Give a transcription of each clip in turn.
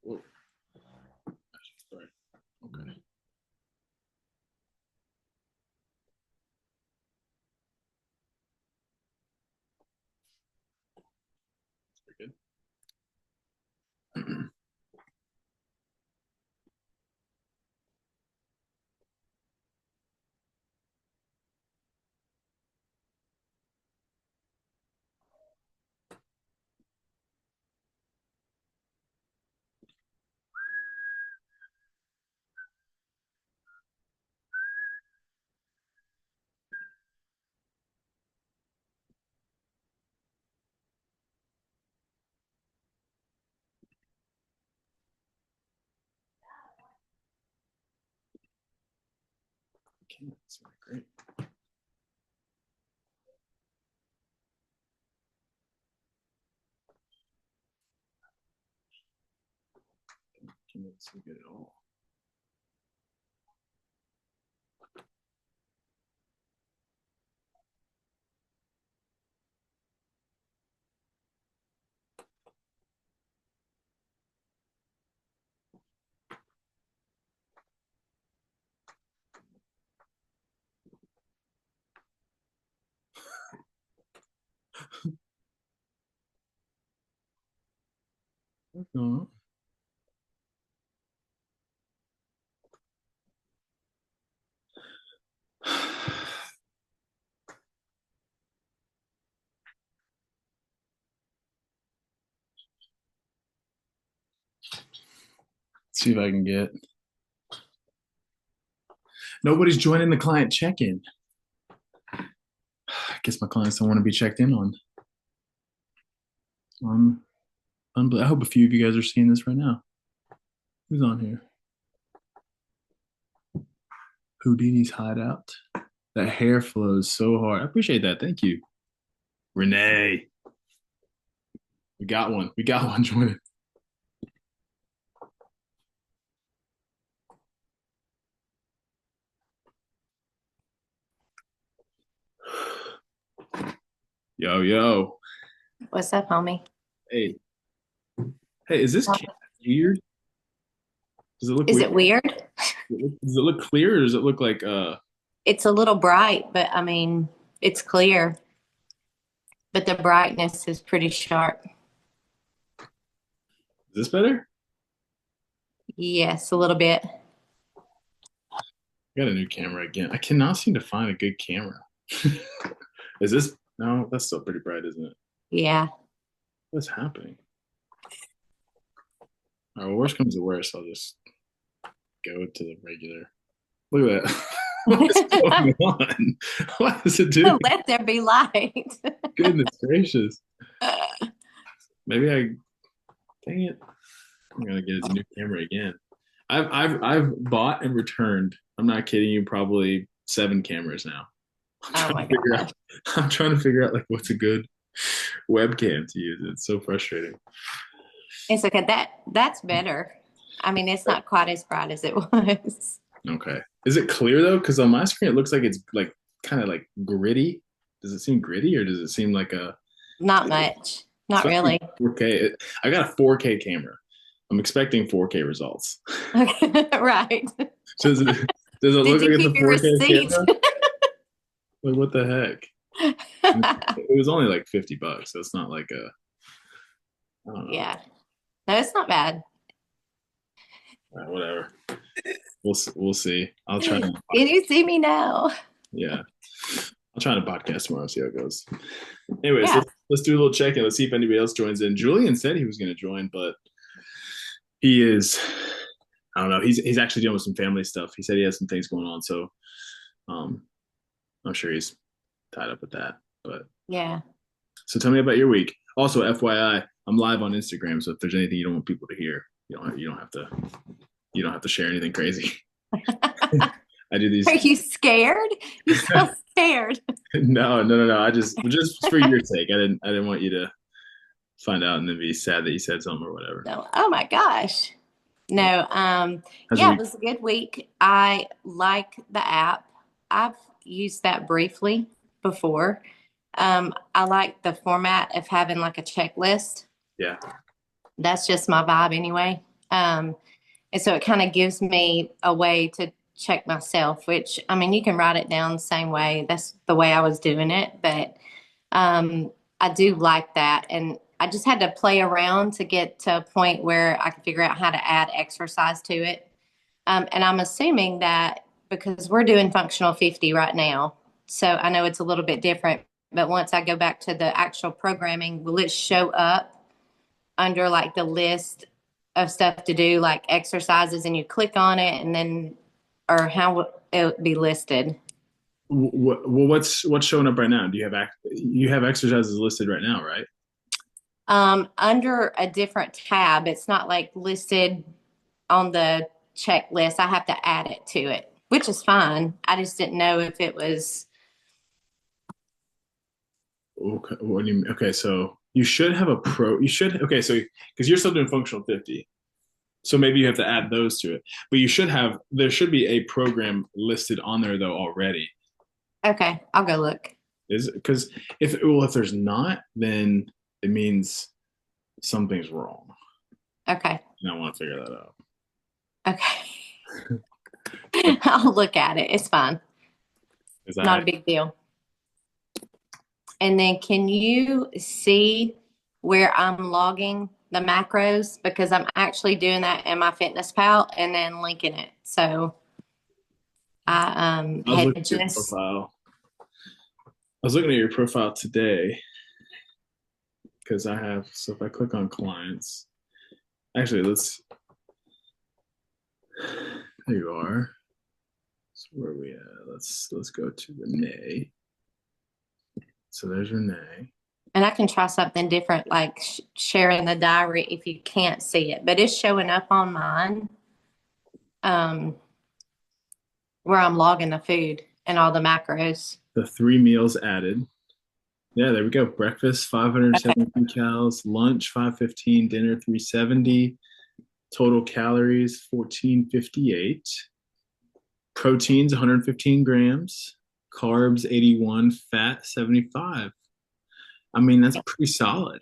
Whoa. Sorry. Okay. Very good. Okay, that's very great. Can't see good at all. No. See if I can get. Nobody's joining the client check-in. I guess my clients don't want to be checked in on. I hope a few of you guys are seeing this right now. Who's on here? Houdini's hideout. That hair flows so hard. I appreciate that. Thank you. Renee. We got one. We got one joining. Yo, yo. What's up, homie? Hey. Hey, is this weird? Does it look Is weird? it weird? Does it look clear or does it look like It's a little bright, but I mean, it's clear, but the brightness is pretty sharp. is this better? Yes, a little bit. I got a new camera again. I cannot seem to find a good camera. Is this no, that's still pretty bright, isn't it? Yeah. What's happening? All right, well, worst comes to worst, I'll just go to the regular. Look at that. What is going on? What is it doing? Let there be light. Goodness gracious. Maybe dang it. I'm gonna get a new camera again. I've bought and returned. I'm not kidding you. Probably 7 cameras now. I'm Oh trying my to figure God. out. I'm trying to figure out like what's a good webcam to use. It's so frustrating. It's okay. That's better. I mean, it's not quite as bright as it was. Okay. Is it clear though? Because on my screen it looks like it's like kind of like gritty. Does it seem gritty or does it seem like a Not much. Not especially really. 4K? I got a 4K camera. I'm expecting 4K results. Right. Does it does it Did look you like it's keep a your 4K receipt? camera? Like what the heck? It was only like $50, so it's not like a I don't know. Yeah. No, it's not bad. Whatever. We'll see. I'll try to Can you see me now? yeah. I'll try to podcast tomorrow, see how it goes. Anyways, Yeah. let's do a little check in. Let's see if anybody else joins in. Julian said he was going to join, but he is I don't know. He's actually dealing with some family stuff. He said he has some things going on, so um, I'm sure he's tied up with that. But Yeah. so tell me about your week. Also, FYI, I'm live on Instagram, so if there's anything you don't want people to hear, you don't have to share anything crazy. I do these. Are you scared? You sound scared. No. I just for your sake. I didn't want you to find out and then be sad that you said something or whatever. No. Oh my gosh. Yeah. No. How's your Yeah, it week? was a good week. I like the app. I've used that briefly before. I like the format of having like a checklist. Yeah. That's just my vibe anyway. And so it kind of gives me a way to check myself, which I mean, you can write it down the same way. That's the way I was doing it. But I do like that. And I just had to play around to get to a point where I could figure out how to add exercise to it. And I'm assuming that because we're doing functional 50 right now, so I know it's a little bit different. But once I go back to the actual programming, will it show up under like the list of stuff to do, like exercises, and you click on it, and then, or how will it be listed? Well, what's showing up right now? Do you have exercises listed right now, right? Under a different tab. It's not like listed on the checklist. I have to add it to it, which is fine. I just didn't know if it was Okay, what do you mean? Okay, so you should have a pro. You should okay, so because you're still doing functional 50, so maybe you have to add those to it. But you should have there should be a program listed on there though already. okay. I'll go look. Is because if there's not, then it means something's wrong, Okay. and I want to figure that out. Okay. I'll look at it. It's fine. Is Not that a big deal. And then can you see where I'm logging the macros? Because I'm actually doing that in my Fitness Pal and then linking it. So I I was looking had at your just profile. I was looking at your profile today because I have. So if I click on clients, actually, there you are. So where are we at? Let's go to Renee. So there's Renee. and I can try something different, like sharing the diary if you can't see it, but it's showing up on mine, um, where I'm logging the food and all the macros. The 3 meals added. Yeah, there we go. Breakfast Okay. 573 calories, lunch 515, dinner 370, total calories 1458, proteins 115 grams, carbs 81, fat 75. I mean, that's pretty solid.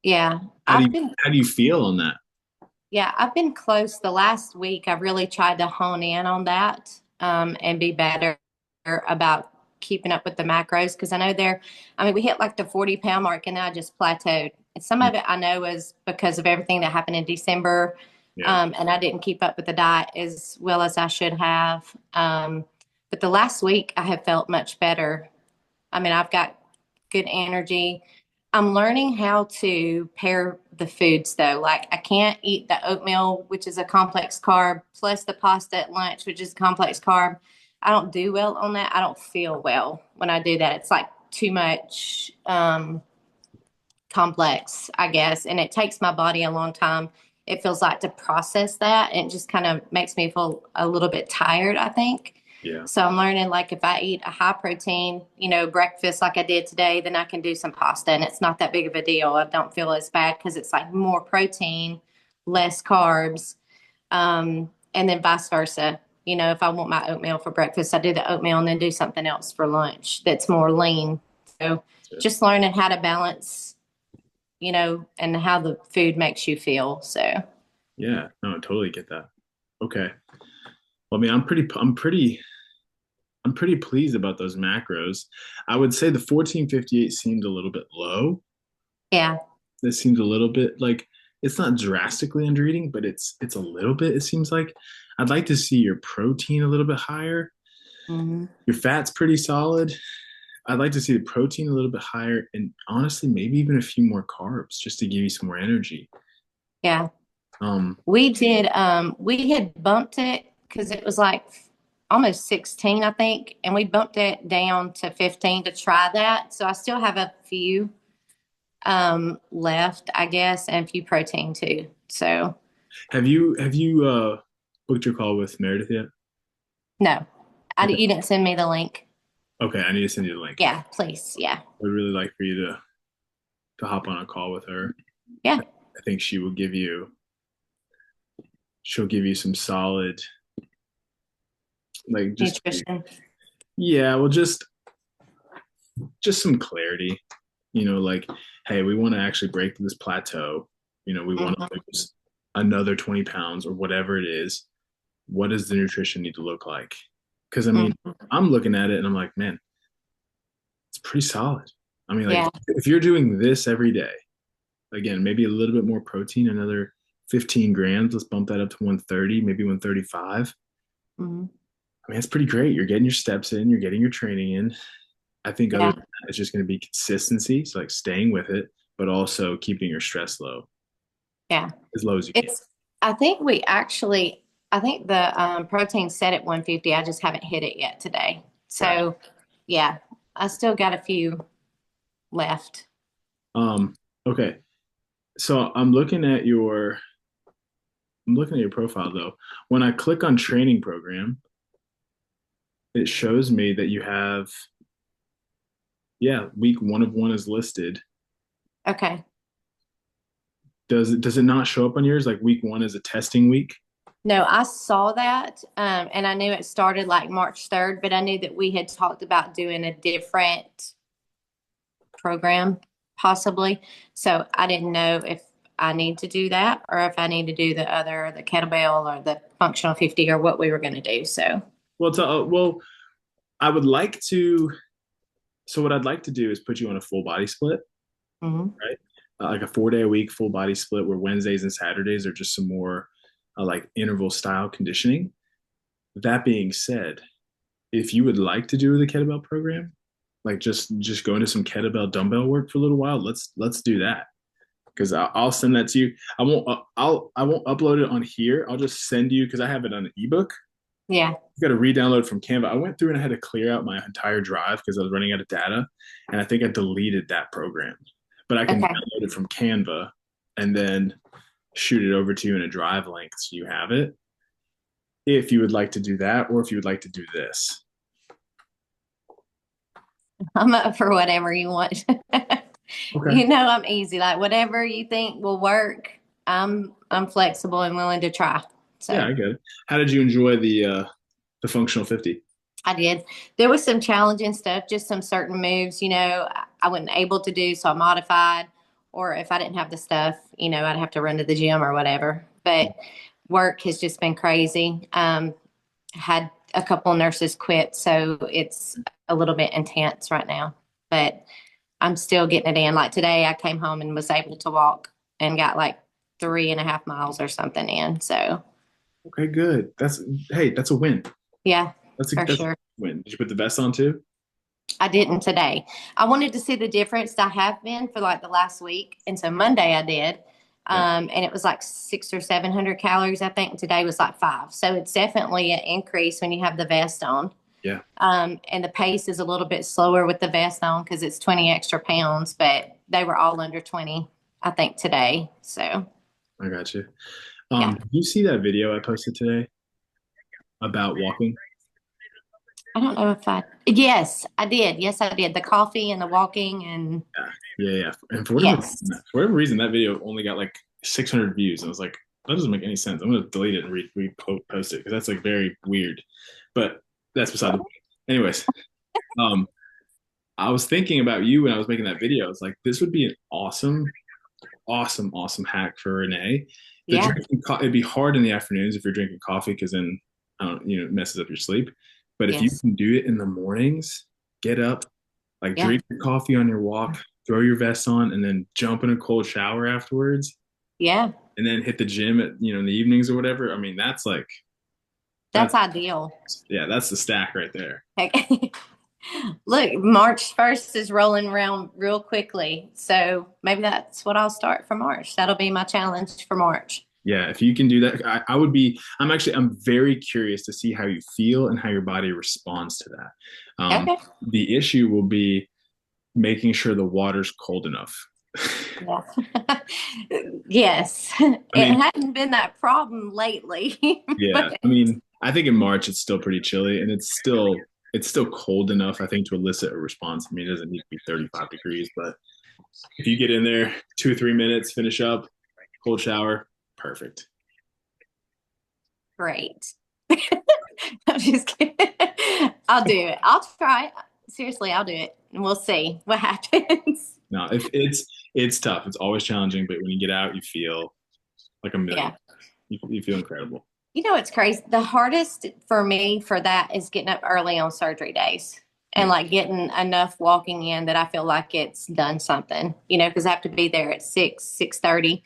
Yeah, How do I've you been how do you feel on that? Yeah, I've been close the last week. I've really tried to hone in on that, and be better about keeping up with the macros because I know I mean, we hit like the 40-pound mark and then I just plateaued. And some of it I know is because of everything that happened in December, Yeah. and I didn't keep up with the diet as well as I should have. But the last week I have felt much better. I mean, I've got good energy. I'm learning how to pair the foods though. Like I can't eat the oatmeal, which is a complex carb, plus the pasta at lunch, which is a complex carb. I don't do well on that. I don't feel well when I do that. It's like too much complex, I guess, and it takes my body a long time. It feels like to process that, and it just kind of makes me feel a little bit tired, I think. Yeah. So I'm learning like if I eat a high protein, breakfast like I did today, then I can do some pasta and it's not that big of a deal. I don't feel as bad because it's like more protein, less carbs. And then vice versa. If I want my oatmeal for breakfast, I do the oatmeal and then do something else for lunch that's more lean. So just learning how to balance, and how the food makes you feel. So Yeah, no, I totally get that. Okay. Well, I mean, I'm pretty pleased about those macros. I would say the 1458 seemed a little bit low. yeah. This seems a little bit like it's not drastically under eating, but it's a little bit, it seems like. I'd like to see your protein a little bit higher. Hmm. Your fat's pretty solid. I'd like to see the protein a little bit higher and honestly, maybe even a few more carbs just to give you some more energy. Yeah. Um, We had bumped it because it was like almost 16, I think, and we bumped it down to 15 to try that. So I still have a few left, I guess, and a few protein too. So have you booked your call with Meredith yet? no, Okay. you didn't send me the link. Okay, I need to send you the link. Yeah, please. Yeah. I'd really like for you to hop on a call with her. Yeah. I think she'll give you some solid like just Nutrition. yeah, well just some clarity. Like, hey, we want to actually break this plateau. We want to Hmm. lose. another 20 pounds or whatever it is, what does the nutrition need to look like? Because I mean, Mhm. I'm looking at it and I'm like, man, it's pretty solid. I mean, like Yeah. if you're doing this every day, again, maybe a little bit more protein, another 15 grams, let's bump that up to 130, maybe 135. Mhm. I mean, that's pretty great. You're getting your steps in, you're getting your training in. I think other Yeah. than that, it's just going to be consistency. So, like staying with it, but also keeping your stress low, Yeah. as low as you can. It's, I think we actually, I think the protein set at 150. I just haven't hit it yet today. Gotcha. So, yeah, I still got a few left. Um, okay. So I'm looking at your profile though. When I click on training program, it shows me that you have, yeah, week 1 of 1 is listed. Okay. Does it not show up on yours? Like week 1 is a testing week? No, I saw that, and I knew it started like March 3rd, but I knew that we had talked about doing a different program possibly. So I didn't know if I need to do that or if I need to do the kettlebell or the functional 50 or what we were going to do. So, Well, I would like to. So what I'd like to do is put you on a full body split, mhm. right? Like a 4 day a week full body split where Wednesdays and Saturdays are just some more like interval style conditioning. That being said, if you would like to do the kettlebell program, like just go into some kettlebell dumbbell work for a little while, let's do that. Because I'll send that to you. I won't upload it on here. I'll just send you because I have it on an ebook. Yeah. You got to re-download from Canva. I went through and I had to clear out my entire drive because I was running out of data, and I think I deleted that program. But I can Okay. download it from Canva and then shoot it over to you in a drive link so you have it. If you would like to do that, or if you would like to do this. I'm up for whatever you want. Okay. You know, I'm easy. Like whatever you think will work, I'm flexible and willing to try. Yeah, So I get it. How did you enjoy the functional 50? I did. There was some challenging stuff, just some certain moves, I wasn't able to do, so I modified. Or if I didn't have the stuff, I'd have to run to the gym or whatever. But work has just been crazy. Had a couple of nurses quit, so it's a little bit intense right now. But I'm still getting it in. Like today, I came home and was able to walk and got like 3.5 miles or something in. So Okay, good. That's a win. yeah, for That's a sure. win. Did you put the vest on too? I didn't today. I wanted to see the difference I have been for like the last week. And so Monday I did. Yeah. And it was like 600 or 700 calories, I think. Today was like 5. So it's definitely an increase when you have the vest on. Yeah. And the pace is a little bit slower with the vest on because it's 20 extra pounds, but they were all under 20, I think, today. So I got you. yeah. Did you see that video I posted today about walking? I don't know if I, yes, I did. Yes, I did. The coffee and the walking and Yeah, yeah. And yes. for whatever reason, that video only got like 600 views. I was like, that doesn't make any sense. I'm gonna delete it and repost it because that's like very weird. But that's beside the point. Anyways, um, I was thinking about you when I was making that video. It's like this would be an awesome hack for Renee. Yeah. It'd be hard in the afternoons if you're drinking coffee because then I don't, it messes up your sleep. But if you Yes. can do it in the mornings, get up, like Yeah. drink your coffee on your walk, throw your vest on, and then jump in a cold shower afterwards, Yeah. and then hit the gym at in the evenings or whatever. I mean, That's that's ideal. yeah, that's the stack right there. Heck, look, March 1st is rolling around real quickly. So maybe that's what I'll start for March. That'll be my challenge for March. Yeah, if you can do that, I would be. I'm very curious to see how you feel and how your body responds to that. Okay. The issue will be making sure the water's cold enough. Yeah. Yes. I It mean, hadn't been that problem lately, yeah, but I mean, I think in March it's still pretty chilly, and it's still cold enough, I think, to elicit a response. I mean, it doesn't need to be 35 degrees, but if you get in there 2 or 3 minutes, finish up, cold shower, perfect. great. I'm just kidding. I'll do it. I'll try. Seriously, I'll do it. And we'll see what happens. No, it's tough. It's always challenging, but when you get out, you feel like a million. Yeah. You feel incredible. You know, it's crazy. The hardest for me for that is getting up early on surgery days and Yeah. like getting enough walking in that I feel like it's done something, because I have to be there at 6:30.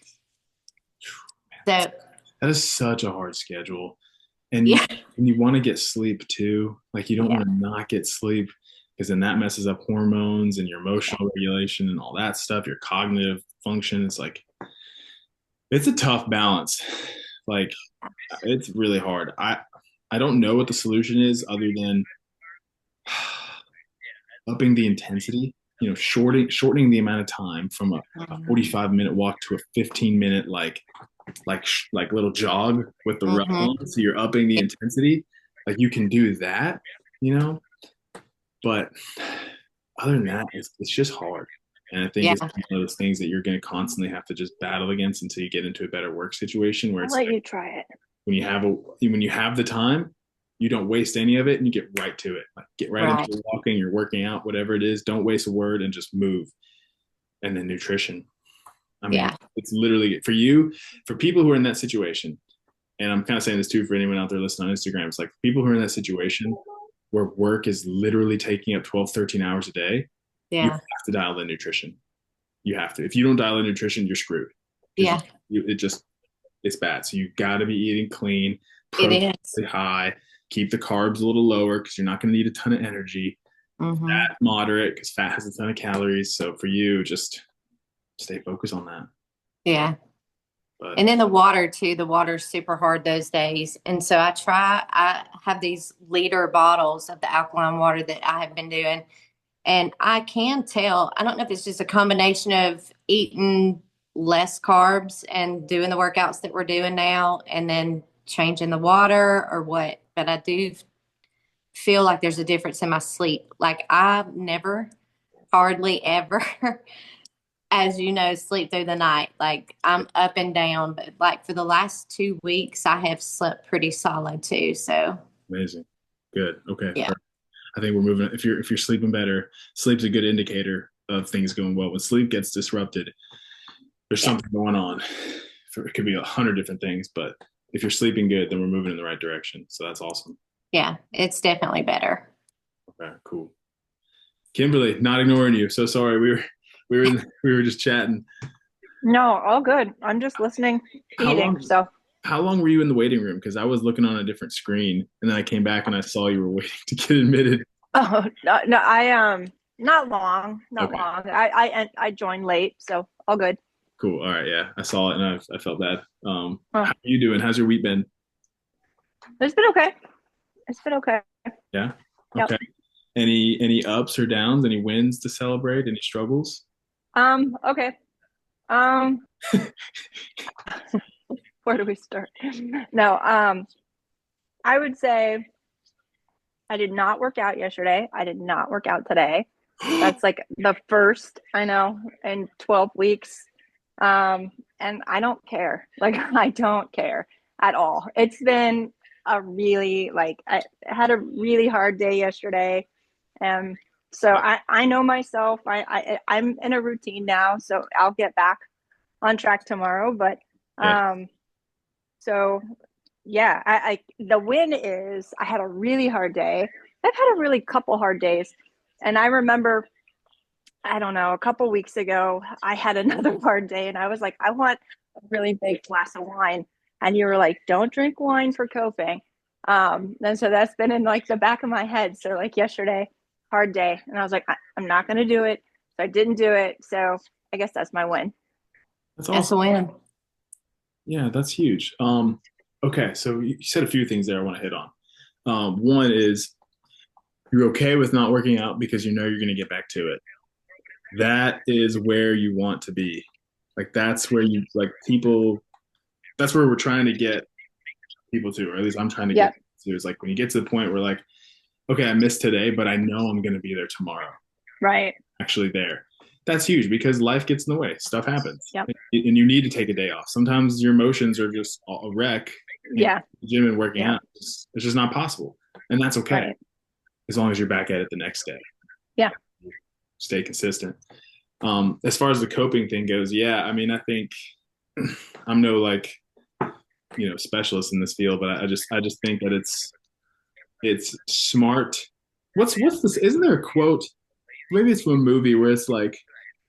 So, That is such a hard schedule. And yeah, you want to get sleep too. Like you don't yeah, want to not get sleep because then that messes up hormones and your emotional regulation and all that stuff, your cognitive function. It's like it's a tough balance. Like it's really hard. I don't know what the solution is other than upping the intensity, shortening the amount of time from a 45-minute walk to a 15-minute like little jog with the rub hmm, on. So you're upping the intensity. Like you can do that, you know, but other than that, it's just hard. And I think yeah, it's one of those things that you're going to constantly have to just battle against until you get into a better work situation where I'll it's let like you try it. when you have the time, you don't waste any of it and you get right to it. Like get right into right, your walking, you're working out, whatever it is. Don't waste a word and just move. And then nutrition. I mean, yeah, it's literally for you, for people who are in that situation. And I'm kind of saying this too for anyone out there listening on Instagram. It's like people who are in that situation where work is literally taking up 12, 13 hours a day, you yeah, have to dial in nutrition. You have to. If you don't dial in nutrition, you're screwed because yeah. it's bad. So you got to be eating clean, It protein is. high, keep the carbs a little lower because you're not going to need a ton of energy. Mm-hmm. Fat moderate because fat has a ton of calories. So for you, just stay focused on that. Yeah. But And then the water too. The water's super hard those days. And so I have these liter bottles of the alkaline water that I have been doing. And I can tell, I don't know if it's just a combination of eating less carbs and doing the workouts that we're doing now and then changing the water or what, but I do feel like there's a difference in my sleep. Like I never, hardly ever, as you know, sleep through the night. Like I'm up and down, but like for the last 2 weeks, I have slept pretty solid too. So amazing. Good. Okay. yeah, I think we're moving. If you're sleeping better, sleep's a good indicator of things going well. When sleep gets disrupted, there's yeah, something going on. It could be 100 different things, but if you're sleeping good, then we're moving in the right direction. So that's awesome. yeah, it's definitely better. Okay, cool. Kimberly, not ignoring you. So sorry. We were just chatting. No, all good. I'm just listening, How eating. long So, how long were you in the waiting room? Because I was looking on a different screen and then I came back and I saw you were waiting to get admitted. oh no, no, not long, not Okay, long. I joined late, so all good. cool. All right, yeah. I saw it and I felt bad. Oh, How are you doing? How's your week been? it's been okay. It's been okay. Yeah. Yep. Okay. Any ups or downs? Any wins to celebrate? Any struggles? Okay. Um, where do we start? No, I would say I did not work out yesterday. I did not work out today. That's like the first I know in 12 weeks. And I don't care. Like I don't care at all. It's been a really like I had a really hard day yesterday. And so I know myself. I'm in a routine now, so I'll get back on track tomorrow. But Yeah. um so yeah, the win is I had a really hard day. I've had a really couple hard days. And I remember, I don't know, a couple weeks ago, I had another hard day and I was like, I want a really big glass of wine. And you were like, don't drink wine for coping. And so that's been in like the back of my head. So like yesterday, hard day. And I was like, I'm not going to do it. So I didn't do it. So I guess that's my win. That's That's a awesome. win. Yeah, that's huge. Okay, so you said a few things there I want to hit on. One is you're okay with not working out because you know you're going to get back to it. That is where you want to be. Like that's where you like people. That's where we're trying to get people to, or at least I'm trying to get Yep. to. Is like when you get to the point where like, okay, I missed today, but I know I'm going to be there tomorrow. Right. Actually, there. That's huge because life gets in the way. Stuff happens, Yep. and you need to take a day off. Sometimes your emotions are just a wreck, and Yeah. the gym and working Yeah. out it's just not possible, and that's okay Right. as long as you're back at it the next day. Yeah. Stay consistent. As far as the coping thing goes, yeah, I mean, I think I'm no like specialist in this field, but I just think that it's smart. What's this? Isn't there a quote? Maybe it's from a movie where it's like,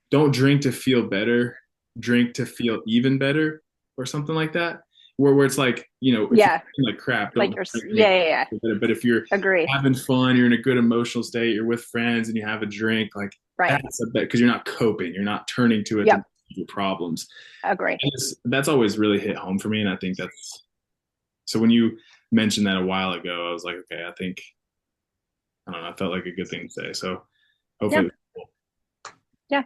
"Don't drink to feel better, drink to feel even better," or something like that. Where it's like, if you're Yeah. feeling like crap, Like don't you're, drink yeah, yeah, yeah. to feel better. But if you're Agree. having fun, you're in a good emotional state, you're with friends, and you have a drink, like Right. that's a bet because you're not coping, you're not turning to it to Yep. your problems. Agree. And that's always really hit home for me, and I think that's so. When you mentioned that a while ago, I was like, okay, I don't know, I felt like a good thing to say. So Yeah. hopefully, Yeah.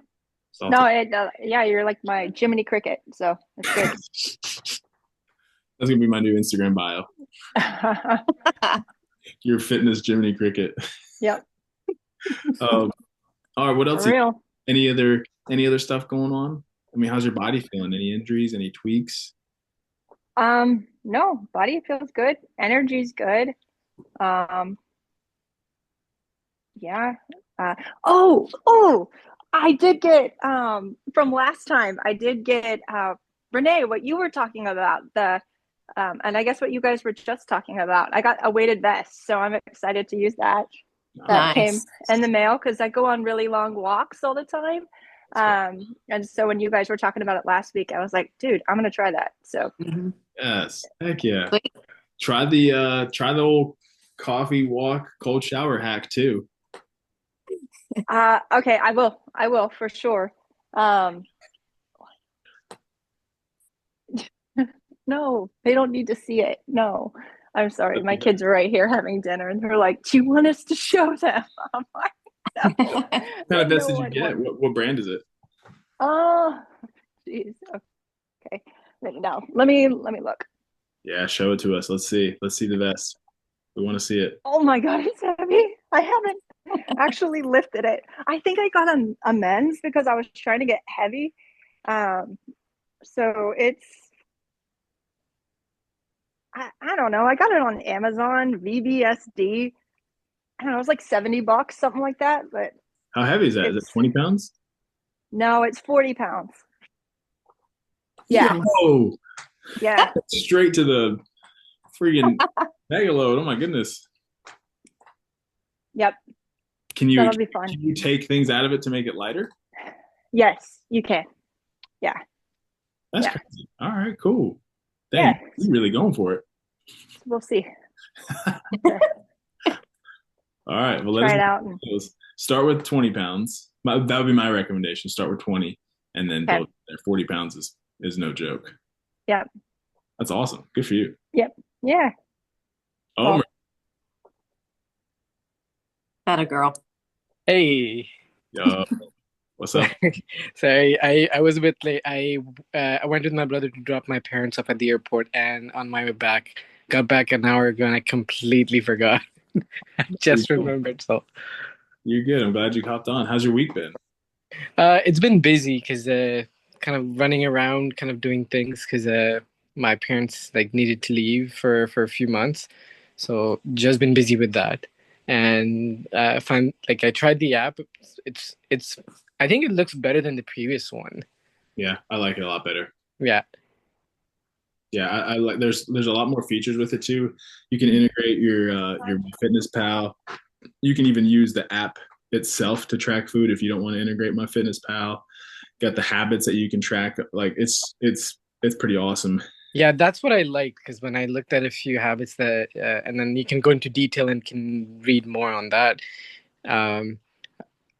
it's No, yeah, you're like my Jiminy Cricket, so it's good. That's gonna be my new Instagram bio. Your fitness Jiminy Cricket. Yep. All right, what For else? real. Any other stuff going on? I mean, how's your body feeling? Any injuries? Any tweaks? No, body feels good. Energy's good. Um, yeah. Uh, oh, I did get from last time. I did get Renee, what you were talking about and I guess what you guys were just talking about. I got a weighted vest, so I'm excited to use that. That came Nice. in the mail because I go on really long walks all the time. And so when you guys were talking about it last week, I was like, dude, I'm gonna try that. So Mhm. Yes, heck yeah. Sweet. Try the old coffee walk, cold shower hack too. okay, I will for sure. Um, no, they don't need to see it. No, I'm sorry. My kids are right here having dinner, and they're like, "Do you want us to show them?" I'm like, "No, What kind of vest no did you one get? wants." What brand is it? Oh, jeez. Okay, no, let me look. Yeah, show it to us. Let's see. Let's see the vest. We want to see it. Oh my God, it's heavy. I haven't actually lifted it. I think I got a men's because I was trying to get heavy. Um, so it's I don't know. I got it on Amazon, VBSD. I don't know, it was like $70, something like that. But How heavy is that? Is it it's 20 pounds? no, it's 40 pounds. Yeah, Yo, yeah, straight to the freaking mega load. Oh my goodness. yep. Can you That'll be fun. can you take things out of it to make it lighter? Yes, you can. Yeah, That's yeah, crazy. All right, cool. Dang, yeah. you're really going for it. We'll see. All right. Well, let us Try it out and know. Start with 20 pounds. That would be my recommendation. Start with 20 and then okay. build there. 40 pounds is no joke. Yep, That's awesome. Good for you. yep, yeah. Omer, Well, That a girl. Hey, yo, what's up? sorry, I was a bit late. I went with my brother to drop my parents off at the airport, and on my way back, got back an hour ago, and I completely forgot. I just remembered. So, You're good. I'm glad you hopped on. How's your week been? it's been busy because kind of running around, kind of doing things because my parents like needed to leave for a few months, so just been busy with that. And find like I tried the app. It's I think it looks better than the previous one. Yeah, I like it a lot better. Yeah. Yeah, I like. There's a lot more features with it too. You can integrate your Fitness Pal. You can even use the app itself to track food if you don't want to integrate My Fitness Pal. Got the habits that you can track. Like it's pretty awesome. Yeah, that's what I like because when I looked at a few habits that, and then you can go into detail and can read more on that. Um,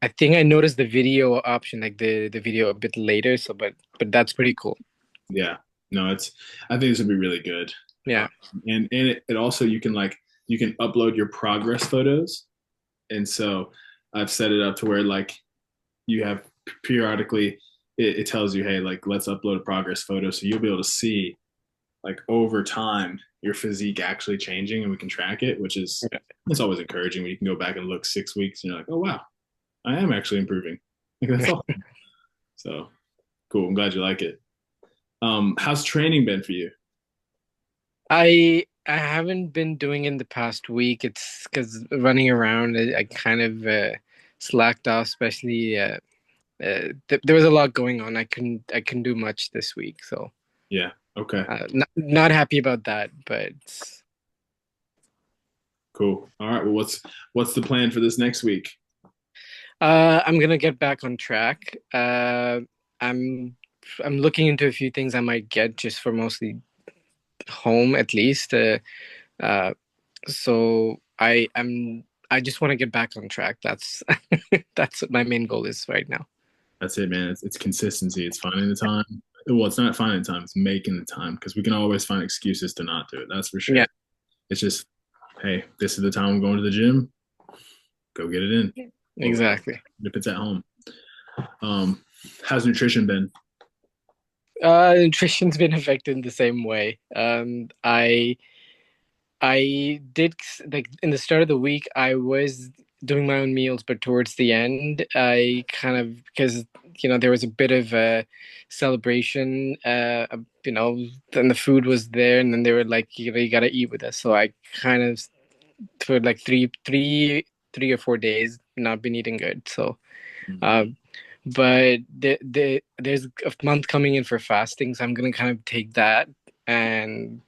I think I noticed the video option, like the video a bit later. So, but that's pretty cool. Yeah, no, I think this would be really good. Yeah. And it also you can upload your progress photos, and so I've set it up to where like you have periodically it tells you, hey, like let's upload a progress photo, so you'll be able to see like over time your physique actually changing, and we can track it, which is it's always encouraging when you can go back and look 6 weeks and you're like, oh wow, I am actually improving. Like that's all. So cool. I'm glad you like it. How's training been for you? I haven't been doing in the past week. It's because running around, I kind of slacked off, especially there was a lot going on. I couldn't do much this week. So Yeah, Okay. Not happy about that, but Cool. All right. Well, what's the plan for this next week? I'm gonna get back on track. I'm I'm looking into a few things I might get just for mostly home at least. Uh, so I just want to get back on track. That's that's what my main goal is right now. That's it, man. It's consistency. It's finding the time. Well, it's not finding the time. It's making the time because we can always find excuses to not do it. That's for sure. Yeah, It's just, hey, this is the time I'm going to the gym. Go get it in. Or exactly. if it's at home. Um, how's nutrition been? Nutrition's been affected in the same way. I did like in the start of the week, I was doing my own meals, but towards the end, I kind of because there was a bit of a celebration, and the food was there, and then they were like, you got to eat with us. So I kind of for like three or 4 days not been eating good. So, Mhm. um, but there's a month coming in for fasting, so I'm gonna kind of take that and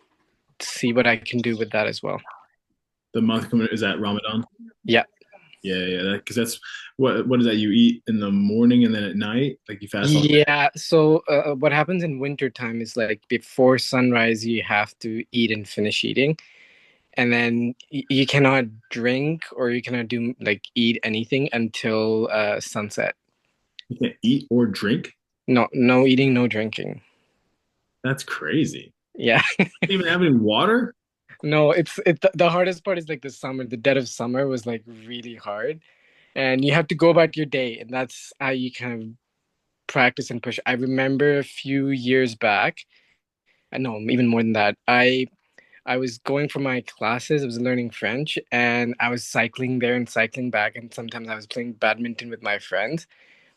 see what I can do with that as well. The month coming is that Ramadan? Yeah. Yeah, yeah. Because that's what is that? You eat in the morning and then at night, like you fast all day. Yeah. So what happens in winter time is like before sunrise, you have to eat and finish eating, and then you cannot drink or you cannot do like eat anything until sunset. You can't eat or drink. No, no eating, no drinking. That's crazy. Yeah. Not even having water. No, the hardest part is like the summer. The dead of summer was like really hard, and you have to go about your day, and that's how you kind of practice and push. I remember a few years back, and no, even more than that. I was going for my classes. I was learning French, and I was cycling there and cycling back, and sometimes I was playing badminton with my friends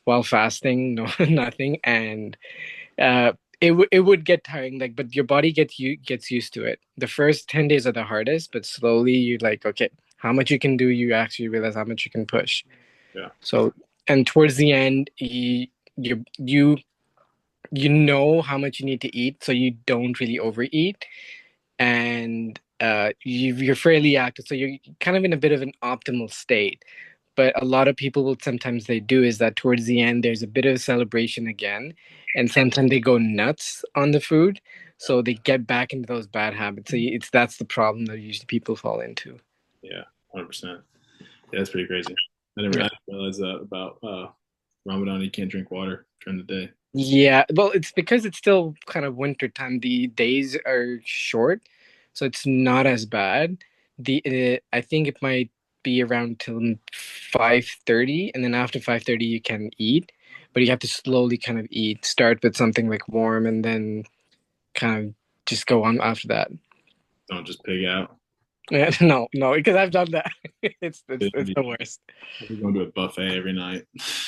while fasting. No, nothing, and uh, it would get tiring. Like, but your body gets used to it. The first 10 days are the hardest, but slowly you're like, okay, how much you can do. You actually realize how much you can push. Yeah. So, and towards the end, you know how much you need to eat, so you don't really overeat, and you're fairly active, so you're kind of in a bit of an optimal state. But a lot of people will sometimes they do is that towards the end there's a bit of a celebration again, and sometimes they go nuts on the food, so they get back into those bad habits. So it's that's the problem that usually people fall into. Yeah, 100%. Yeah, that's pretty crazy. I Yeah. didn't realize that about Ramadan. You can't drink water during the day. Yeah, well, it's because it's still kind of winter time. The days are short, so it's not as bad. I think it might be around till 5:30, and then after 5:30 you can eat, but you have to slowly kind of eat. Start with something like warm, and then kind of just go on after that. Don't just pig out. Yeah, no, no, because I've done that. It's We're the worst. going to a buffet every night.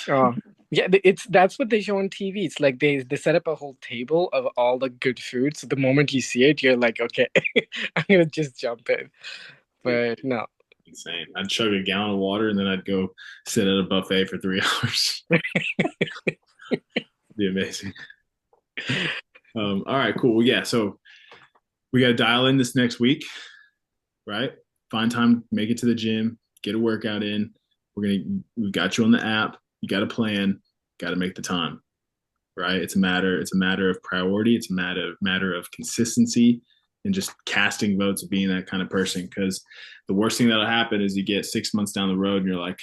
Oh, yeah, it's that's what they show on TV. It's like they set up a whole table of all the good food. So the moment you see it, you're like, okay, I'm gonna just jump in. Dude, But no. insane. I'd chug a gallon of water and then I'd go sit at a buffet for 3 hours. Be amazing. All right, cool. Well, yeah, so we got to dial in this next week, right? Find time, make it to the gym, get a workout in. We got you on the app. You got a plan. Got to make the time, right? It's a matter of priority. It's a matter of consistency and just casting votes of being that kind of person. Because the worst thing that'll happen is you get 6 months down the road and you're like,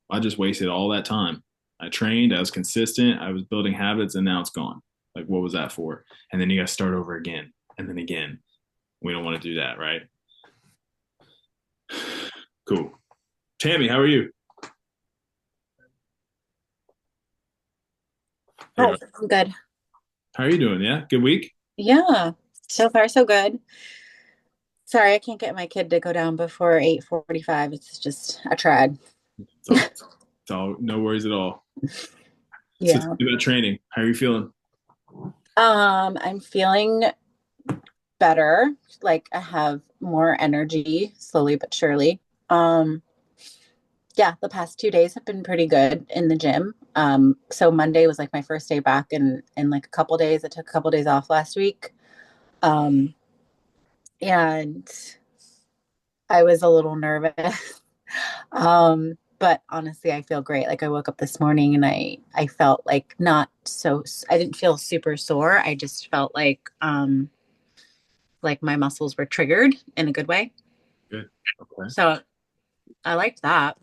I just wasted all that time. I trained, I was consistent, I was building habits, and now it's gone. Like, what was that for? And then you got to start over again and then again. We don't want to do that, right? Cool. Tammy, how are you? Oh, I'm good. How are you doing? Yeah, good week. Yeah, so far so good. Sorry, I can't get my kid to go down before 8:45. It's just a trad. It's all no worries at all. So Yeah. tell me about training. How are you feeling? I'm feeling better. Like I have more energy slowly but surely. Um, yeah, the past 2 days have been pretty good in the gym. So Monday was like my first day back in like a couple days. I took a couple days off last week. Um, and I was a little nervous. But honestly, I feel great. Like I woke up this morning and I felt like not so, I didn't feel super sore. I just felt like my muscles were triggered in a good way. Good. Okay. So I liked that.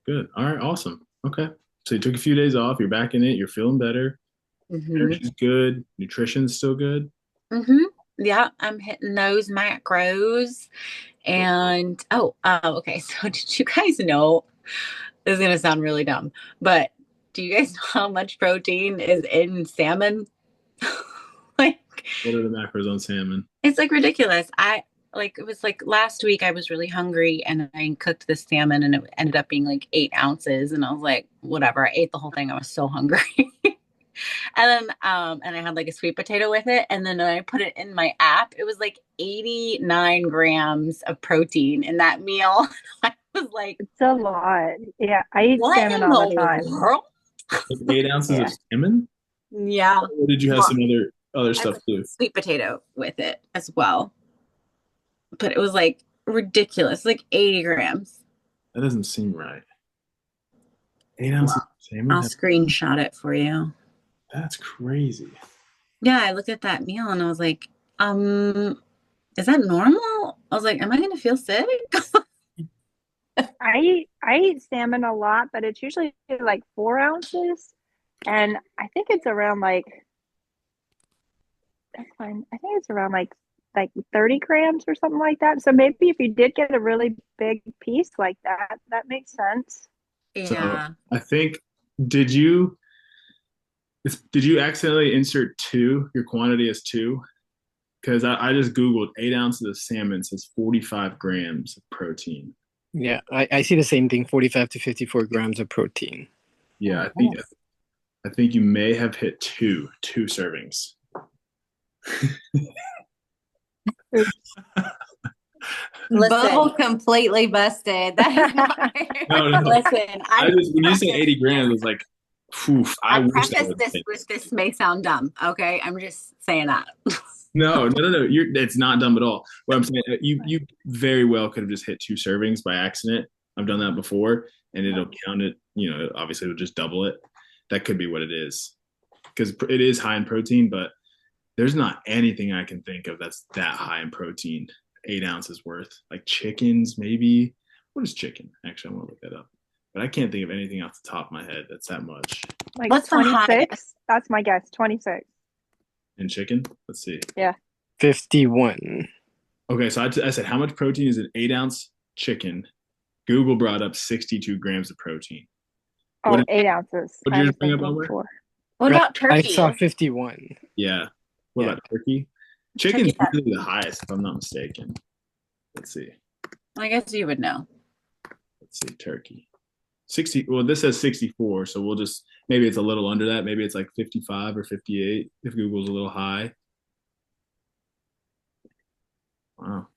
Good. All right. Awesome. Okay. So you took a few days off. You're back in it. You're feeling better. Mm-hmm. Energy's good. Nutrition's still good. Mm-hmm. Yeah, I'm hitting those macros. And okay. So did you guys know? This is gonna sound really dumb, but do you guys know how much protein is in salmon? Like, What are the macros on salmon? it's like ridiculous. It was like last week I was really hungry and I cooked the salmon and it ended up being like 8 ounces. And I was like, whatever. I ate the whole thing. I was so hungry. And then and I had like a sweet potato with it. And then when I put it in my app, it was like 89 grams of protein in that meal. I was like, It's a lot. Yeah, I eat what salmon in all the the time. world? Like 8 ounces of Yeah. salmon? Yeah. Or did you have some other I stuff had too? sweet potato with it as well. But it was like ridiculous, like 80 grams. That doesn't seem right. 8 ounces of salmon? I'll screenshot it for you. That's crazy. Yeah, I looked at that meal and I was like, is that normal? I was like, am I gonna feel sick? I eat salmon a lot, but it's usually like 4 ounces, and I think it's around like that's fine. I think it's around like 30 grams or something like that. So maybe if you did get a really big piece like that, that makes sense. So Yeah. I think did you accidentally insert your quantity as two? Because I just Googled 8 ounces of salmon says 45 grams of protein. Yeah, I see the same thing, 45 to 54 grams of protein. Yeah, I think you may have hit two servings. Bubble completely busted. That is not No. Listen, I just when you say 80 grams, it's like, poof. I wish that preface was this with this may sound dumb. Okay, I'm just saying that. No. It's not dumb at all. What I'm saying, you very well could have just hit two servings by accident. I've done that before, and it'll count it. You know, obviously it'll just double it. That could be what it is, because it is high in protein, but there's not anything I can think of that's that high in protein. 8 ounces worth, like chickens, maybe. What is chicken? Actually, I want to look that up, but I can't think of anything off the top of my head that's that much. Like What's the 26? highest? That's my guess. 26. In chicken, let's see. Yeah. 51. Okay, so I said how much protein is an 8 ounce chicken? Google brought up 62 grams of protein. Oh, 8 ounces. What did I you was bring up, thinking Elmer? 4. What about I turkey? saw 51. Yeah. What Yeah. about turkey? Chicken's Turkey. usually the highest, if I'm not mistaken. Let's see. I guess you would know. Let's see. Turkey. 60. Well, this says 64, so we'll just maybe it's a little under that. Maybe it's like 55 or 58 if Google's a little high. Wow.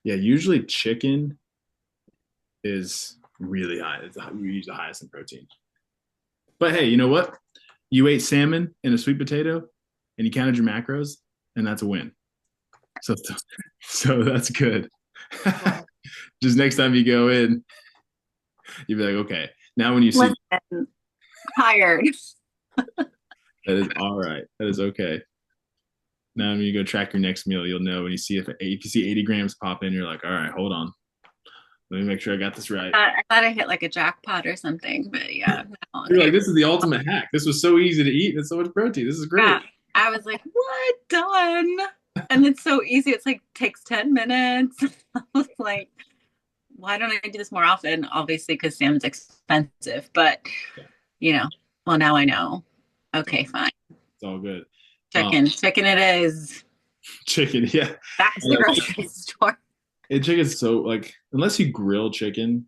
Yeah, usually chicken is really high. We use the highest in protein. But hey, you know what? You ate salmon and a sweet potato, and you counted your macros, and that's a win. So that's good. Just next time you go in, you'll be like, okay, now when you see Listen, tired. that is all right. That is okay. Now when you go track your next meal, you'll know when you see if you see 80 grams pop in, you're like, all right, hold on. Let me make sure I got this right. I thought I hit like a jackpot or something, but yeah. No, You're like, this is the ultimate hack. This was so easy to eat and so much protein. This is great. yeah. I was like, what? Done. And it's so easy. It's like takes 10 minutes. I was like, why don't I do this more often? Obviously, because salmon's expensive, but you know, well, now I know. Okay, fine. It's all good. Chicken it is. Chicken, yeah. Back to the grocery store. And chicken's so like, unless you grill chicken,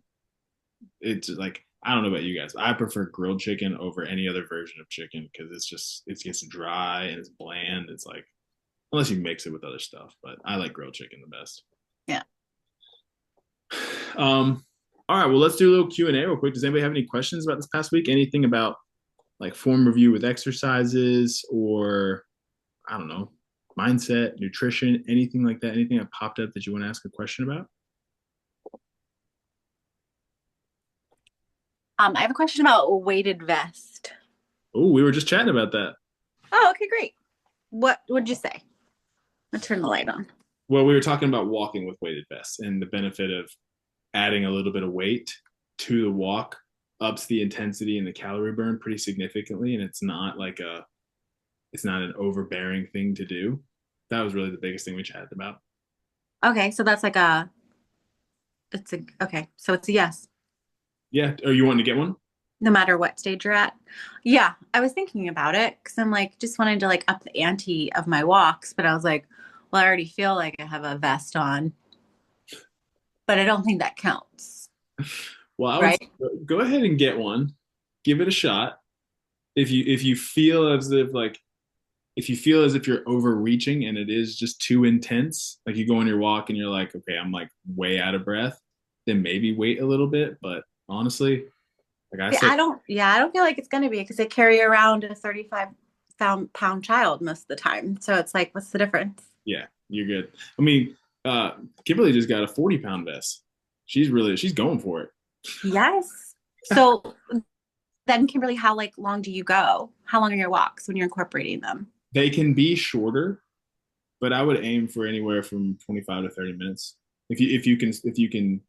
it's like, I don't know about you guys. I prefer grilled chicken over any other version of chicken because it gets dry and it's bland. It's like, unless you mix it with other stuff, but I like grilled chicken the best. Yeah. All right, well, let's do a little Q&A real quick. Does anybody have any questions about this past week? Anything about like form review with exercises, or I don't know, mindset, nutrition, anything like that? Anything that popped up that you want to ask a question about? I have a question about weighted vest. Oh, we were just chatting about that. Oh, okay, great. What would you say? I'll turn the light on. Well, we were talking about walking with weighted vests and the benefit of adding a little bit of weight to the walk ups the intensity and the calorie burn pretty significantly, and it's not an overbearing thing to do. That was really the biggest thing we chatted about. Okay, so that's like okay, so it's a yes, Yeah. Are you wanting to get one? no matter what stage you're at. Yeah, I was thinking about it because I'm like, just wanted to like up the ante of my walks, but I was like, well, I already feel like I have a vest on, but I don't think that counts, Well, I would right? go ahead and get one. Give it a shot. If you feel as if you're overreaching and it is just too intense, like you go on your walk and you're like, okay, I'm like way out of breath, then maybe wait a little bit. But honestly, like I said, I don't feel like it's going to be because I carry around a 35 pound child most of the time. So it's like, what's the difference? yeah, you're good. I mean, Kimberly just got a 40-pound vest. She's going for it. Yes. So then, Kimberly, how like long do you go? How long are your walks when you're incorporating them? They can be shorter, but I would aim for anywhere from 25 to 30 minutes. If you can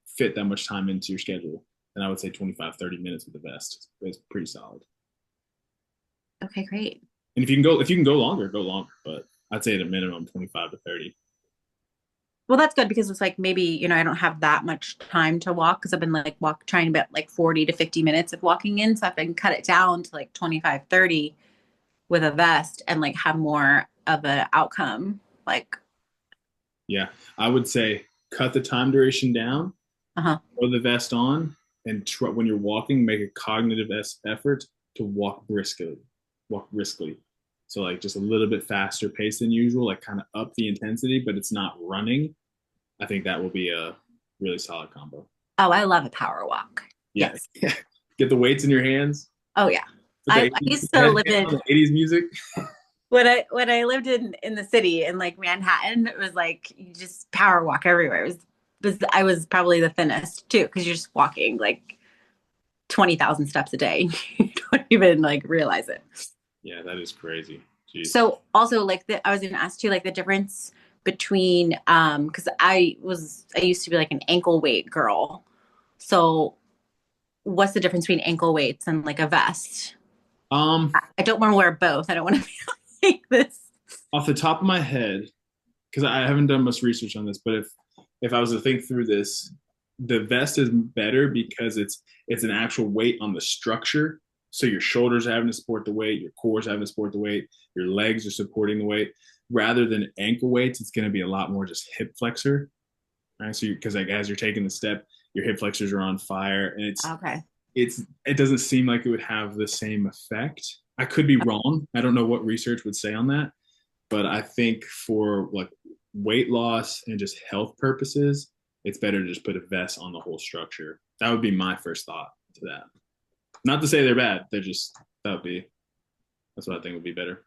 fit that much time into your schedule, then I would say 25, 30 minutes with the vest is pretty solid. Okay, great. And if you can go longer, go longer. But I'd say at a minimum 25 to 30. Well, that's good because it's like maybe, I don't have that much time to walk because I've been like trying to get like 40 to 50 minutes of walking in. So if I can cut it down to like 25, 30 with a vest and like have more of an outcome, like, Yeah, I would say cut the time duration down, uh-huh. put the vest on, and when you're walking, make a cognitive effort to walk briskly. Walk briskly. So like just a little bit faster pace than usual, like kind of up the intensity, but it's not running. I think that will be a really solid combo. Oh, I love a power walk. Yeah. Yes. Get the weights in your hands. Oh yeah. Put I used to live in the 80s music. when I lived in the city in like Manhattan, it was like you just power walk everywhere. I was probably the thinnest too because you're just walking like 20,000 steps a day. You don't even like realize it. Yeah, that is crazy. Jeez. So also like I was going to ask you like the difference between because I used to be like an ankle weight girl. So what's the difference between ankle weights and like a vest? I don't want to wear both. I don't want to be like this. Off the top of my head, because I haven't done much research on this, but if I was to think through this, the vest is better because it's an actual weight on the structure. So your shoulders are having to support the weight, your core is having to support the weight, your legs are supporting the weight. Rather than ankle weights, it's going to be a lot more just hip flexor. Right. So because like as you're taking the step, your hip flexors are on fire, and Okay. it doesn't seem like it would have the same effect. I could be wrong. I don't know what research would say on that, but I think for like weight loss and just health purposes, it's better to just put a vest on the whole structure. That would be my first thought to that. Not to say they're bad. That's what I think would be better.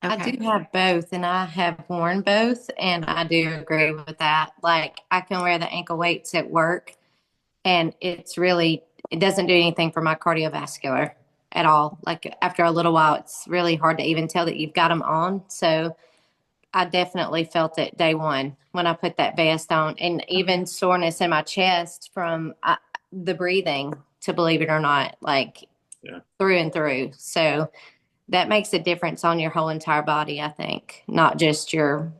I do have both, and I have worn both, and I do agree with that. Like, I can wear the ankle weights at work, and it doesn't do anything for my cardiovascular at all. Like, after a little while, it's really hard to even tell that you've got them on. So I definitely felt it day one when I put that vest on, and even soreness in my chest from the breathing, to believe it or not, like through and through. So that makes a difference on your whole entire body, I think, not just your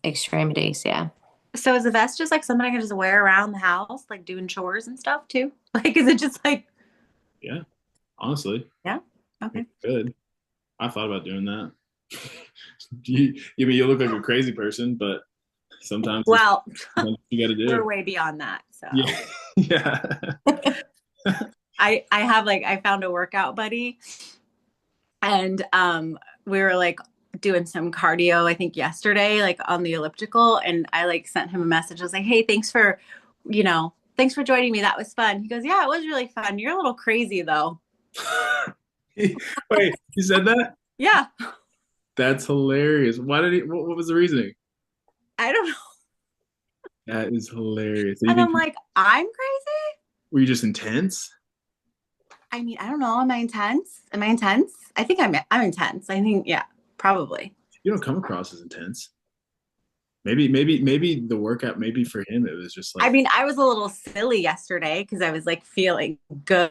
extremities. Yeah. So is a vest just like something I can just wear around the house, like doing chores and stuff too? Like, is it just like? Yeah, honestly. Yeah. Okay. Good. I thought about doing that. You look like a crazy person, but sometimes you got to do. We're way beyond that. So yeah, yeah. I found a workout buddy, and we were like doing some cardio, I think yesterday, like on the elliptical, and I like sent him a message. I was like, hey, thanks for joining me. That was fun. He goes, yeah, it was really fun. You're a little crazy though. Wait, you said that? Yeah. That's hilarious. Why did he? What was the reasoning? I don't know. That is hilarious. So you And think I'm like, I'm crazy? were you just intense? I mean, I don't know. Am I intense? Am I intense? I think I'm intense. I think, yeah, probably. You don't come across as intense. Maybe the workout. Maybe for him it was just I like mean, I was a little silly yesterday because I was like feeling good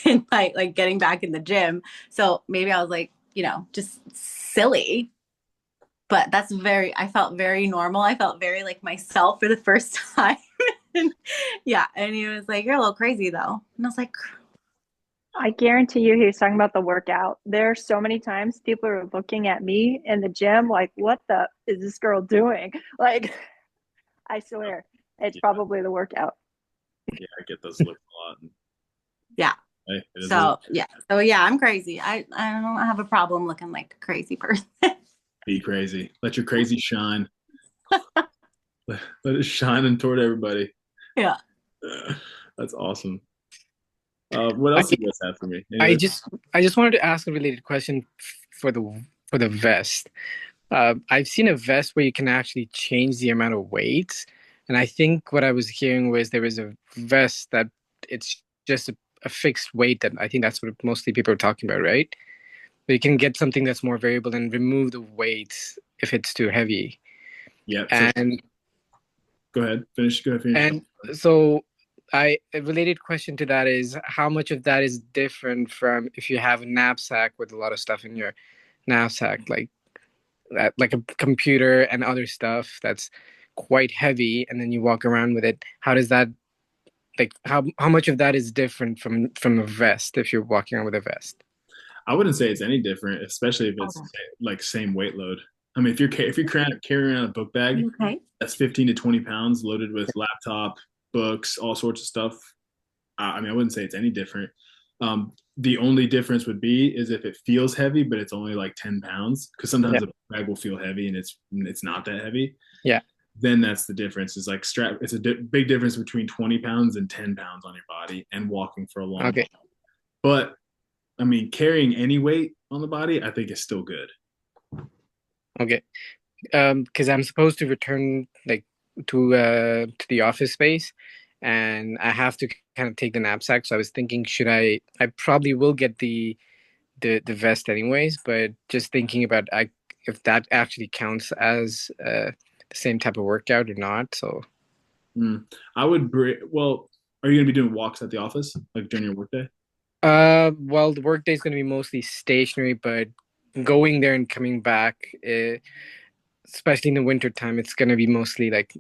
and like getting back in the gym. So maybe I was like, just silly. But I felt very normal. I felt very like myself for the first time. And, yeah. And he was like, you're a little crazy though. And I was like, I guarantee you he was talking about the workout. There are so many times people are looking at me in the gym like, what the is this girl doing? Like, I swear, it's yeah, probably the workout. yeah, I get those looks a lot. yeah. Hey, it is So yeah. So yeah, I'm crazy. I don't have a problem looking like a crazy person. be crazy. Let your crazy shine. Let it shine and toward everybody. Yeah. That's awesome. What I, else do you guys have for me? Any I other? just I just wanted to ask a related question for the vest. I've seen a vest where you can actually change the amount of weight, and I think what I was hearing was there was a vest that it's just a fixed weight. That I think that's what mostly people are talking about, right? But you can get something that's more variable and remove the weight if it's too heavy. Yeah. So And go ahead. Finish. Go ahead. Finish. and so a related question to that is how much of that is different from if you have a knapsack with a lot of stuff in your knapsack, like that, like a computer and other stuff that's quite heavy, and then you walk around with it. How does that, like, how much of that is different from a vest if you're walking around with a vest? I wouldn't say it's any different, especially if it's Okay. like same weight load. I mean, if you're carrying around a book bag Okay. that's 15 to 20 pounds loaded with laptop, books, all sorts of stuff. I mean, I wouldn't say it's any different. The only difference would be is if it feels heavy, but it's only like 10 pounds, because sometimes Yeah. a bag will feel heavy and it's not that heavy. Yeah. Then that's the difference. Is like strap. It's a big difference between 20 pounds and 10 pounds on your body and walking for a long Okay. time. But I mean, carrying any weight on the body, I think is still good. Okay. Because I'm supposed to return like to the office space, and I have to kind of take the knapsack. So I was thinking, should I probably will get the vest anyways, but just thinking about if that actually counts as the same type of workout or not. So Mm. I would bring. Well, are you going to be doing walks at the office like during your workday? well, the workday is going to be mostly stationary, but going there and coming back, especially in the winter time, it's going to be mostly like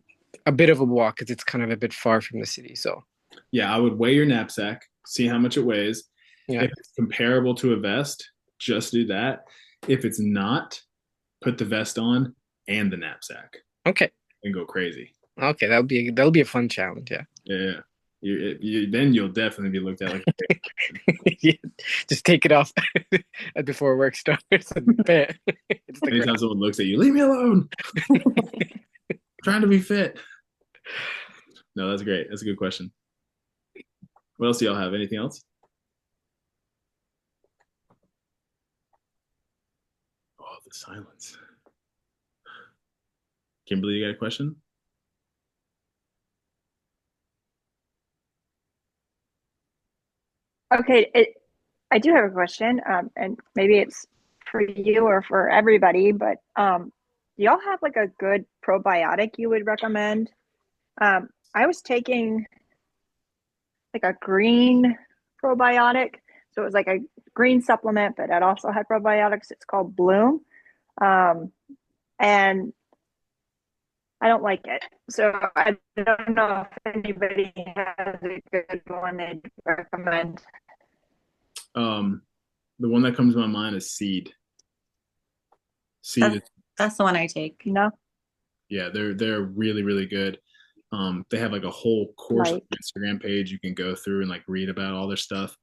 a bit of a walk because it's kind of a bit far from the city. So Yeah, I would weigh your knapsack, see how much it weighs. yeah. If it's comparable to a vest, just do that. If it's not, put the vest on and the knapsack Okay. and go crazy. Okay, that'll be a fun challenge. Yeah. Yeah. Then you'll definitely be looked at like Yeah, just take it off before work starts and bam, it's the anytime ground. someone looks at you, leave me alone. Trying to be fit. No, that's great. That's a good question. What else do y'all have? Anything else? Oh, the silence. Kimberly, you got a question? Okay, I do have a question, and maybe it's for you or for everybody, but do y'all have like a good probiotic you would recommend? I was taking like a green probiotic, so it was like a green supplement, but it also had probiotics. It's called Bloom, and I don't like it. So I don't know if anybody has a good one they'd recommend. Um, the one that comes to my mind is seed. Seed is That's the one I take. No, yeah, they're really really good. They have like a whole course like Instagram page you can go through and like read about all their stuff.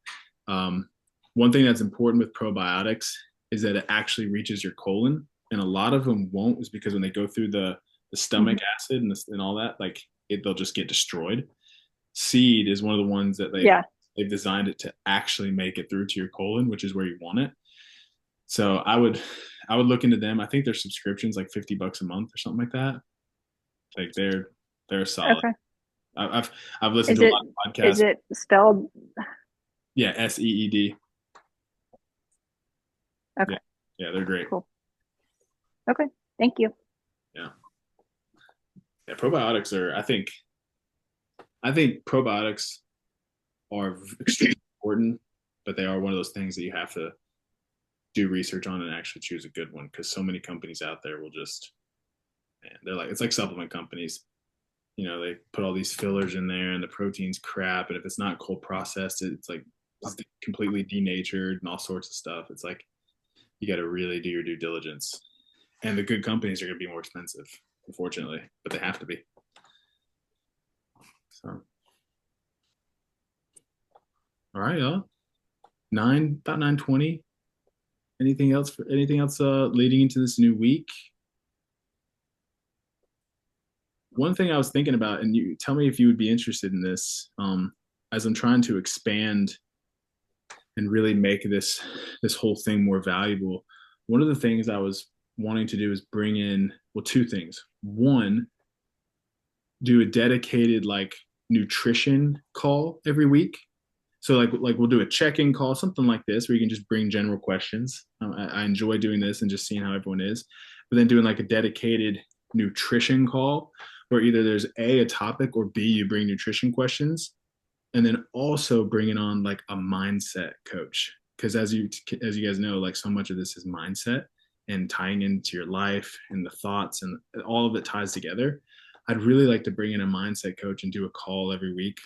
Um, one thing that's important with probiotics is that it actually reaches your colon, and a lot of them won't, is because when they go through the stomach acid and all that, like they'll just get destroyed. Seed is one of the ones that yeah. they've designed it to actually make it through to your colon, which is where you want it. So I would look into them. I think their subscription's like $50 a month or something like that. Like they're solid. Okay. I've listened Is to a it lot of is podcasts. it spelled? Yeah, SEED. Okay. Yeah, yeah, they're great. Cool. Okay. Thank you. Yeah, yeah. Probiotics are. I think probiotics are extremely important, but they are one of those things that you have to do research on and actually choose a good one because so many companies out there will just, man, they're like it's like supplement companies. They put all these fillers in there and the protein's crap, and if it's not cold processed, it's like it's completely denatured and all sorts of stuff. It's like you got to really do your due diligence. And the good companies are going to be more expensive, unfortunately, but they have to be. So, all right, y'all. About 9:20. Anything else? Leading into this new week? One thing I was thinking about, and you tell me if you would be interested in this, as I'm trying to expand and really make this whole thing more valuable. One of the things I was wanting to do is bring in, well, two things. One, do a dedicated like nutrition call every week. So like we'll do a check-in call, something like this, where you can just bring general questions. I enjoy doing this and just seeing how everyone is. But then doing like a dedicated nutrition call where either there's a topic or B, you bring nutrition questions, and then also bringing on like a mindset coach because as you guys know, like so much of this is mindset and tying into your life and the thoughts and all of it ties together. I'd really like to bring in a mindset coach and do a call every week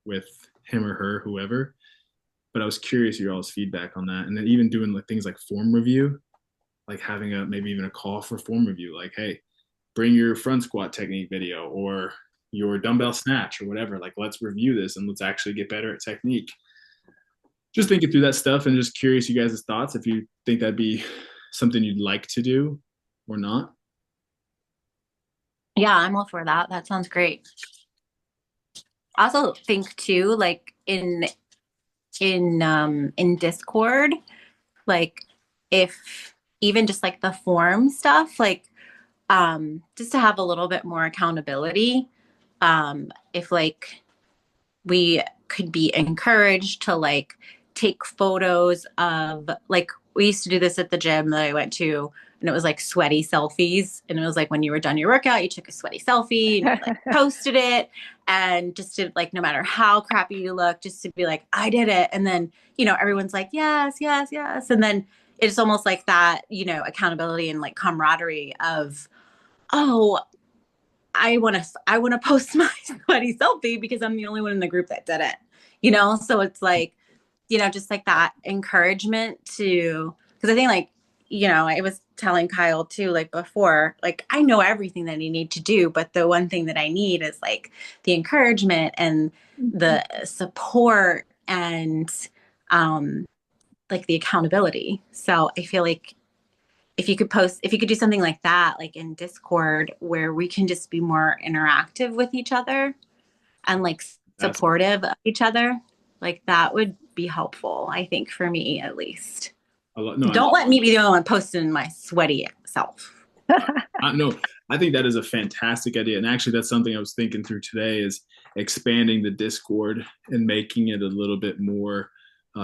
with him or her, whoever. But I was curious your all's feedback on that, and then even doing like things like form review, like having maybe even a call for form review, like, hey, bring your front squat technique video or your dumbbell snatch or whatever. Like, let's review this and let's actually get better at technique. Just thinking through that stuff and just curious you guys' thoughts if you think that'd be something you'd like to do or not. Yeah, I'm all for that. That sounds great. I also think too, like in Discord, like if even just like the form stuff, like just to have a little bit more accountability. If like we could be encouraged to like take photos of like we used to do this at the gym that I went to, and it was like sweaty selfies, and it was like when you were done your workout you took a sweaty selfie and you, like posted it, and just to like no matter how crappy you look, just to be like I did it, and then everyone's like yes yes yes, and then it's almost like that accountability and like camaraderie of oh I want to post my sweaty selfie because I'm the only one in the group that did it. So it's like, just like that encouragement to, because I think like, I was telling Kyle too, like before, like I know everything that I need to do, but the one thing that I need is like the encouragement and the support and like the accountability. So I feel like if you could do something like that, like in Discord, where we can just be more interactive with each other and like That's supportive of each other, like that would be helpful, I think, for me at least. no, Don't let me be the only one posting my sweaty self. no, I think that is a fantastic idea. And actually, that's something I was thinking through today is expanding the Discord and making it a little bit more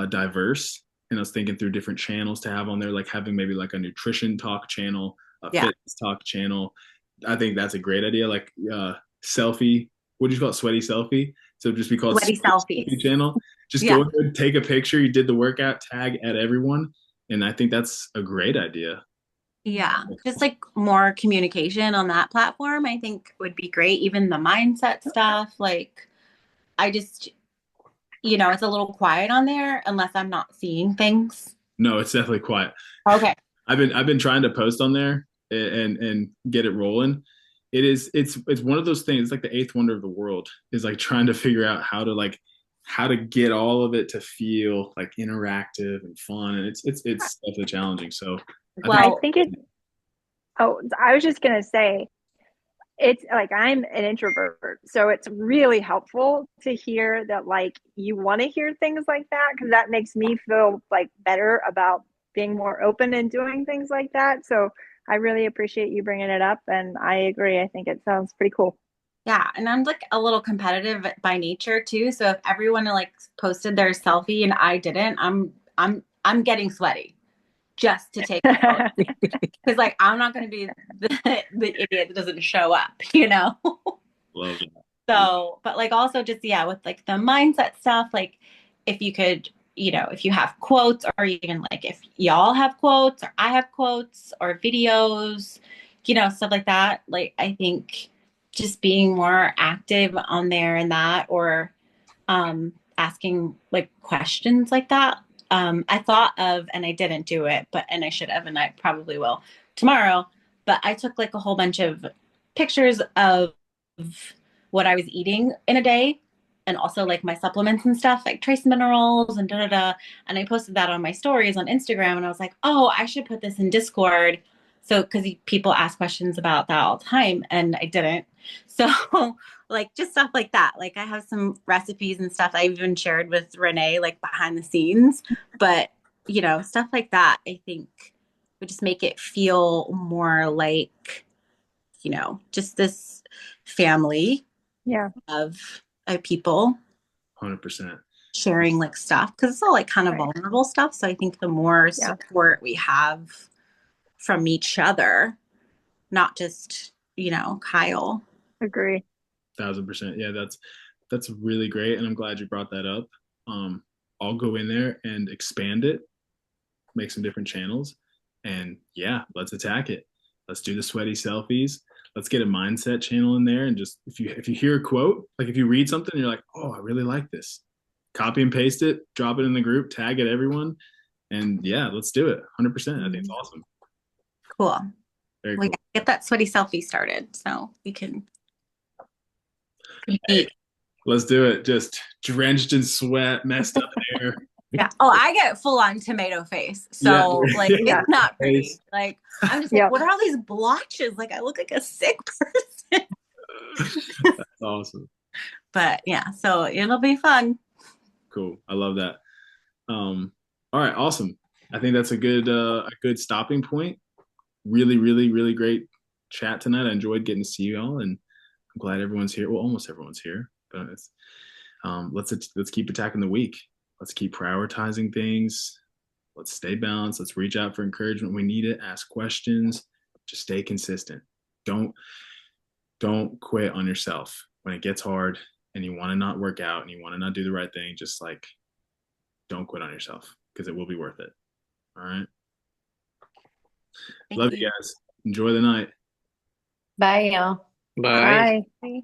diverse. And I was thinking through different channels to have on there, like having maybe like a nutrition talk channel, a fitness talk channel. I think that's a great idea. Like selfie, what do you call it? Sweaty selfie. So just be called Sweaty selfies channel. Just go ahead, take a picture. You did the workout, tag at everyone. And I think that's a great idea. Yeah, just like more communication on that platform, I think would be great. Even the mindset stuff, like I just, it's a little quiet on there unless I'm not seeing things. No, it's definitely quiet. Okay. I've been trying to post on there and get it rolling. It's one of those things. It's like the eighth wonder of the world is like trying to figure out how to get all of it to feel like interactive and fun, and it's definitely challenging. So I think it. Oh, I was just gonna say, it's like I'm an introvert, so it's really helpful to hear that like you want to hear things like that because that makes me feel like better about being more open and doing things like that. So I really appreciate you bringing it up, and I agree. I think it sounds pretty cool. Yeah, and I'm like a little competitive by nature too. So if everyone like posted their selfie and I didn't, I'm getting sweaty just to take a photo. Because like I'm not going to be the idiot that doesn't show up, you know? Love it. So, but like also just, yeah, with like the mindset stuff, like if you could, if you have quotes, or even like if y'all have quotes or I have quotes or videos, stuff like that. Like I think just being more active on there and that, or asking like questions like that. I thought of, and I didn't do it, and I should have, and I probably will tomorrow. But I took like a whole bunch of pictures of what I was eating in a day, and also like my supplements and stuff, like trace minerals and da da da. And I posted that on my stories on Instagram, and I was like, oh, I should put this in Discord. So, because people ask questions about that all the time, and I didn't. So, like, just stuff like that. Like, I have some recipes and stuff I even shared with Renee, like behind the scenes. But, stuff like that, I think would just make it feel more like, just this family Yeah. of people 100%. sharing like stuff, because it's all like kind of Right. vulnerable stuff. So I think the more Yeah. support we have from each other, not just, Kyle. Agree. 1,000%. Yeah, that's really great, and I'm glad you brought that up. I'll go in there and expand it, make some different channels, and yeah, let's attack it. Let's do the sweaty selfies. Let's get a mindset channel in there, and just if you hear a quote, like if you read something, you're like, oh, I really like this. Copy and paste it, drop it in the group, tag it everyone, and yeah, let's do it. 100%. I think it's awesome. Cool. Very We cool. get that sweaty selfie started so we can compete. Hey, let's do it. Just drenched in sweat, messed up hair. Yeah. Oh, I get full on tomato face. So Yeah. like Yeah. it's not pretty. Like I'm just like, what are all these blotches? Like I look like a sick person. That's awesome. But yeah, so it'll be fun. Cool. I love that. All right, awesome. I think that's a good stopping point. Really, really, really great chat tonight. I enjoyed getting to see you all, and I'm glad everyone's here. Well, almost everyone's here. But let's keep attacking the week. Let's keep prioritizing things. Let's stay balanced. Let's reach out for encouragement when we need it. Ask questions. Just stay consistent. Don't quit on yourself when it gets hard and you want to not work out and you want to not do the right thing. Just like don't quit on yourself, because it will be worth it. All right. Love you guys. Enjoy the night. Bye, y'all. Bye. Bye.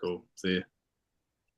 Cool. See you.